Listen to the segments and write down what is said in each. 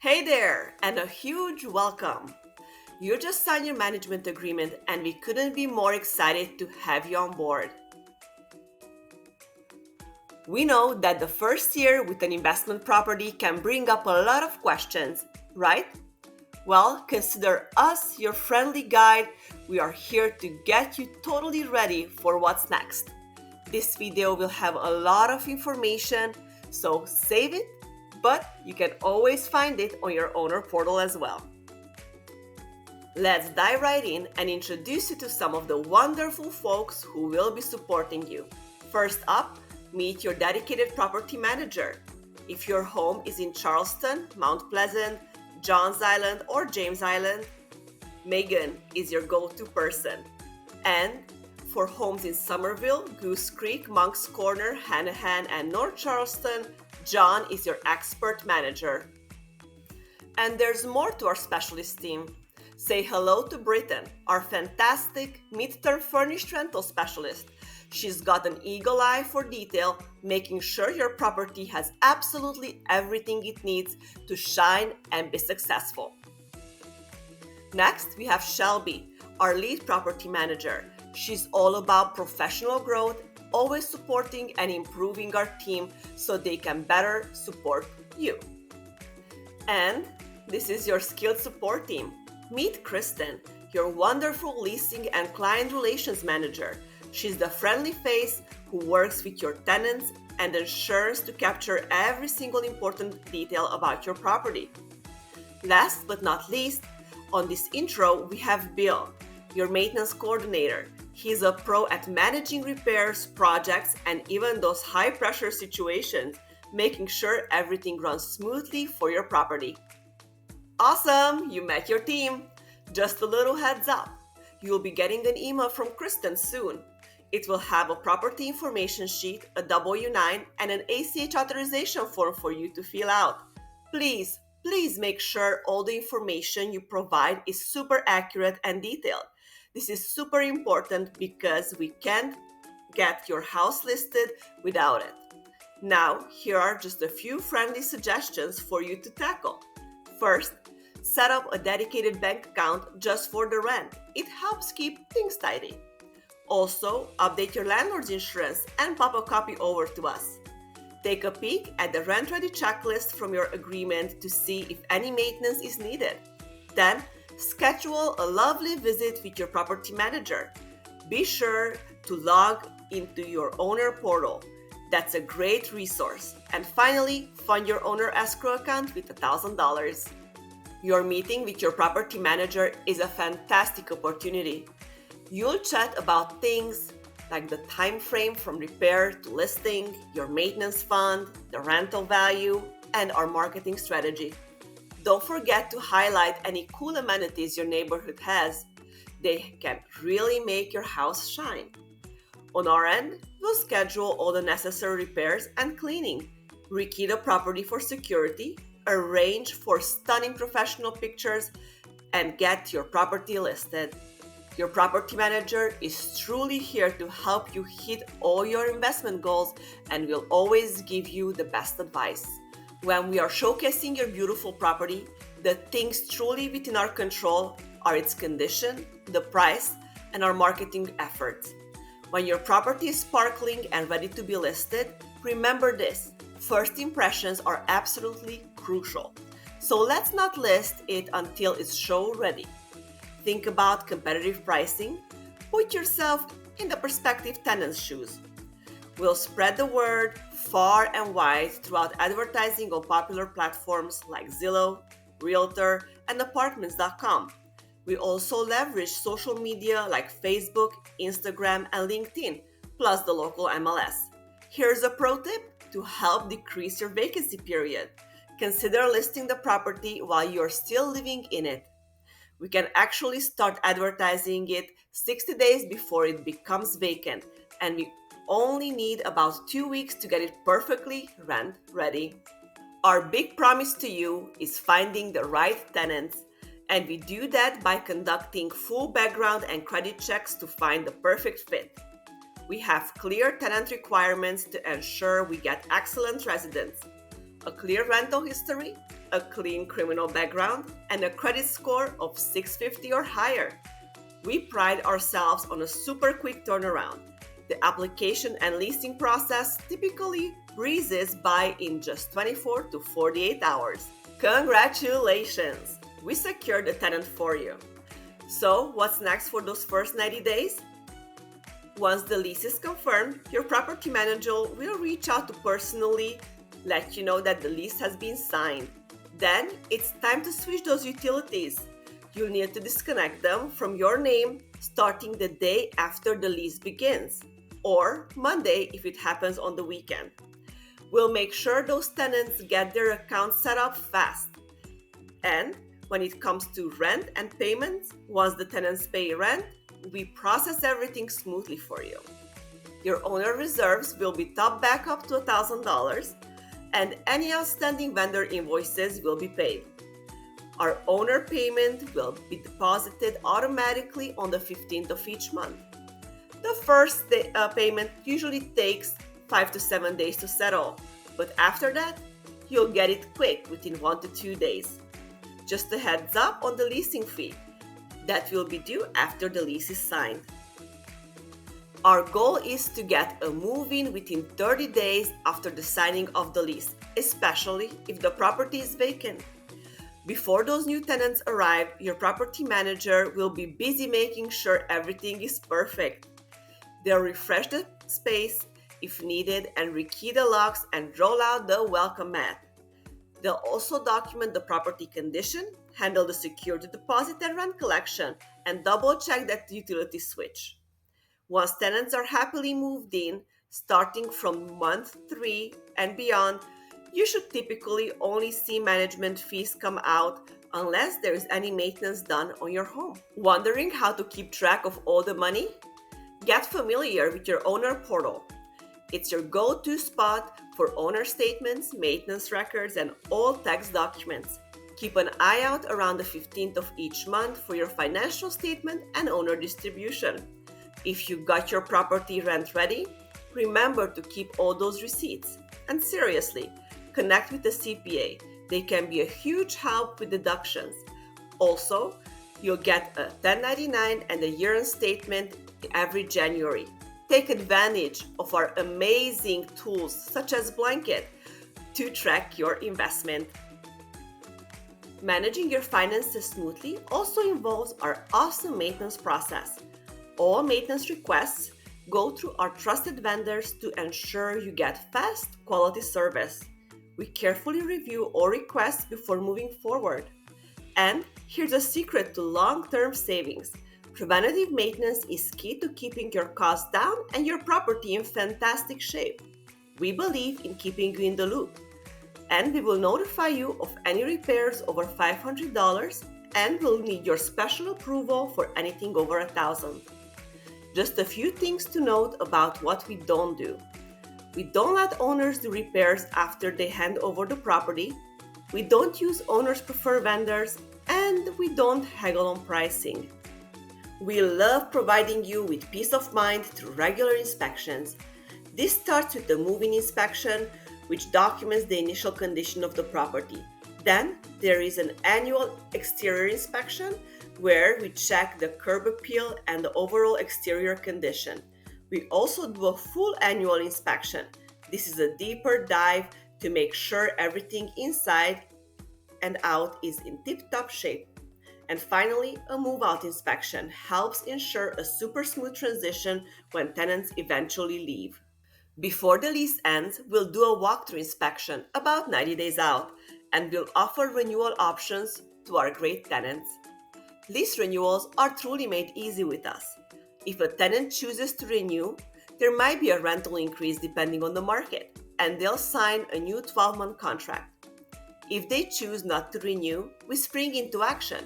Hey there, and a huge welcome. You just signed your management agreement, and we couldn't be more excited to have you on board. We know that the first year with an investment property can bring up a lot of questions, right? Well, consider us your friendly guide. We are here to get you totally ready for what's next. This video will have a lot of information, so save it, but you can always find it on your owner portal as well. Let's dive right in and introduce you to some of the wonderful folks who will be supporting you. First up, meet your dedicated property manager. If your home is in Charleston, Mount Pleasant, Johns Island, or James Island, Megan is your go-to person. And for homes in Somerville, Goose Creek, Monk's Corner, Hanahan, and North Charleston, John is your expert manager. And there's more to our specialist team. Say hello to Britton, our fantastic mid-term furnished rental specialist. She's got an eagle eye for detail, making sure your property has absolutely everything it needs to shine and be successful. Next, we have Shelby, our lead property manager. She's all about professional growth, always supporting and improving our team so they can better support you. And this is your skilled support team. Meet Kristen, your wonderful leasing and client relations manager. She's the friendly face who works with your tenants and ensures to capture every single important detail about your property. Last but not least, on this intro, we have Bill, your maintenance coordinator. He's a pro at managing repairs, projects, and even those high-pressure situations, making sure everything runs smoothly for your property. Awesome! You met your team! Just a little heads up. You'll be getting an email from Kristen soon. It will have a property information sheet, a W-9, and an ACH authorization form for you to fill out. Please make sure all the information you provide is super accurate and detailed. This is super important because we can't get your house listed without it. Now, here are just a few friendly suggestions for you to tackle. First, set up a dedicated bank account just for the rent. It helps keep things tidy. Also, update your landlord's insurance and pop a copy over to us. Take a peek at the rent ready checklist from your agreement to see if any maintenance is needed. Then, schedule a lovely visit with your property manager. Be sure to log into your owner portal. That's a great resource. And finally, fund your owner escrow account with $1,000. Your meeting with your property manager is a fantastic opportunity. You'll chat about things like the time frame from repair to listing, your maintenance fund, the rental value, and our marketing strategy. Don't forget to highlight any cool amenities your neighborhood has. They can really make your house shine. On our end, we'll schedule all the necessary repairs and cleaning, rekey the property for security, arrange for stunning professional pictures, and get your property listed. Your property manager is truly here to help you hit all your investment goals and will always give you the best advice. When we are showcasing your beautiful property, the things truly within our control are its condition, the price, and our marketing efforts. When your property is sparkling and ready to be listed, remember this: first impressions are absolutely crucial. So let's not list it until it's show ready. Think about competitive pricing. Put yourself in the prospective tenant's shoes. We'll spread the word far and wide throughout advertising on popular platforms like Zillow, Realtor, and Apartments.com. We also leverage social media like Facebook, Instagram, and LinkedIn, plus the local MLS. Here's a pro tip to help decrease your vacancy period. Consider listing the property while you're still living in it. We can actually start advertising it 60 days before it becomes vacant, and we only need about 2 weeks to get it perfectly rent ready. Our big promise to you is finding the right tenants, and we do that by conducting full background and credit checks to find the perfect fit. We have clear tenant requirements to ensure we get excellent residents. a clear rental history, a clean criminal background, and a credit score of 650 or higher. We pride ourselves on a super quick turnaround. The application and leasing process typically breezes by in just 24 to 48 hours. Congratulations! We secured the tenant for you. So, what's next for those first 90 days? Once the lease is confirmed, your property manager will reach out to personally let you know that the lease has been signed. Then, it's time to switch those utilities. You'll need to disconnect them from your name starting the day after the lease begins, or Monday if it happens on the weekend. We'll make sure those tenants get their accounts set up fast. And when it comes to rent and payments, once the tenants pay rent, we process everything smoothly for you. Your owner reserves will be topped back up to $1,000, and any outstanding vendor invoices will be paid. Our owner payment will be deposited automatically on the 15th of each month. The first payment usually takes 5 to 7 days to settle, but after that, you'll get it quick within 1 to 2 days. Just a heads up on the leasing fee. That will be due after the lease is signed. Our goal is to get a move-in within 30 days after the signing of the lease, especially if the property is vacant. Before those new tenants arrive, your property manager will be busy making sure everything is perfect. They'll refresh the space if needed and rekey the locks and roll out the welcome mat. They'll also document the property condition, handle the security deposit and rent collection, and double-check that the utility switch. Once tenants are happily moved in, starting from month 3 and beyond, you should typically only see management fees come out unless there is any maintenance done on your home. Wondering how to keep track of all the money? Get familiar with your owner portal. It's your go-to spot for owner statements, maintenance records, and all tax documents. Keep an eye out around the 15th of each month for your financial statement and owner distribution. If you got your property rent ready, remember to keep all those receipts. And seriously, connect with the CPA. They can be a huge help with deductions. Also, you'll get a 1099 and a year-end statement every January. Take advantage of our amazing tools such as Blanket to track your investment. Managing your finances smoothly also involves our awesome maintenance process. All maintenance requests go through our trusted vendors to ensure you get fast, quality service. We carefully review all requests before moving forward. And here's a secret to long-term savings. Preventative maintenance is key to keeping your costs down and your property in fantastic shape. We believe in keeping you in the loop, and we will notify you of any repairs over $500 and will need your special approval for anything over $1,000. Just a few things to note about what we don't do. We don't let owners do repairs after they hand over the property. We don't use owners' preferred vendors, and we don't haggle on pricing. We love providing you with peace of mind through regular inspections. This starts with the move-in inspection, which documents the initial condition of the property. Then there is an annual exterior inspection where we check the curb appeal and the overall exterior condition. We also do a full annual inspection. This is a deeper dive to make sure everything inside and out is in tip-top shape. And finally, a move-out inspection helps ensure a super smooth transition when tenants eventually leave. Before the lease ends, we'll do a walkthrough inspection about 90 days out, and we'll offer renewal options to our great tenants. Lease renewals are truly made easy with us. If a tenant chooses to renew, there might be a rental increase depending on the market, and they'll sign a new 12-month contract. If they choose not to renew, we spring into action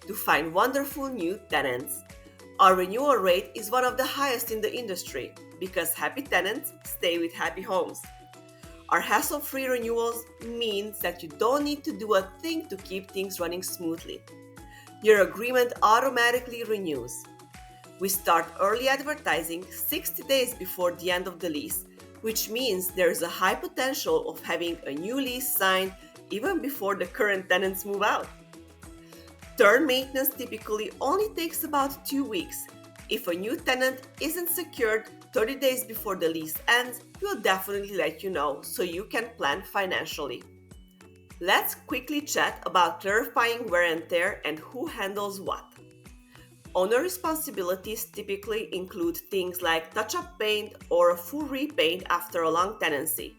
to find wonderful new tenants. Our renewal rate is one of the highest in the industry because happy tenants stay with happy homes. Our hassle-free renewals means that you don't need to do a thing to keep things running smoothly. Your agreement automatically renews. We start early advertising 60 days before the end of the lease, which means there's a high potential of having a new lease signed even before the current tenants move out. Turn maintenance typically only takes about 2 weeks. If a new tenant isn't secured 30 days before the lease ends, we'll definitely let you know so you can plan financially. Let's quickly chat about clarifying wear and tear and who handles what. Owner responsibilities typically include things like touch-up paint or a full repaint after a long tenancy,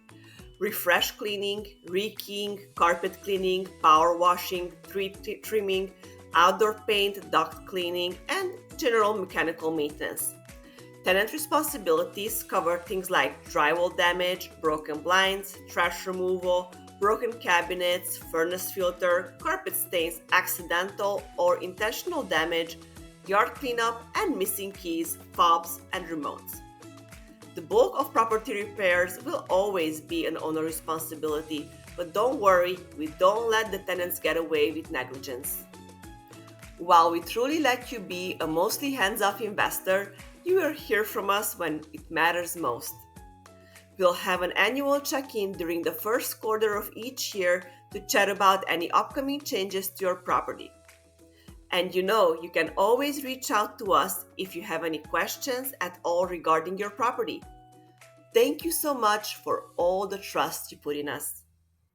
refresh cleaning, rekeying, carpet cleaning, power washing, tree trimming, outdoor paint, duct cleaning, and general mechanical maintenance. Tenant responsibilities cover things like drywall damage, broken blinds, trash removal, broken cabinets, furnace filter, carpet stains, accidental or intentional damage, yard cleanup, and missing keys, fobs, and remotes. The bulk of property repairs will always be an owner responsibility, but don't worry, we don't let the tenants get away with negligence. While we truly let you be a mostly hands-off investor, you will hear from us when it matters most. We'll have an annual check-in during the first quarter of each year to chat about any upcoming changes to your property. And you can always reach out to us if you have any questions at all regarding your property. Thank you so much for all the trust you put in us.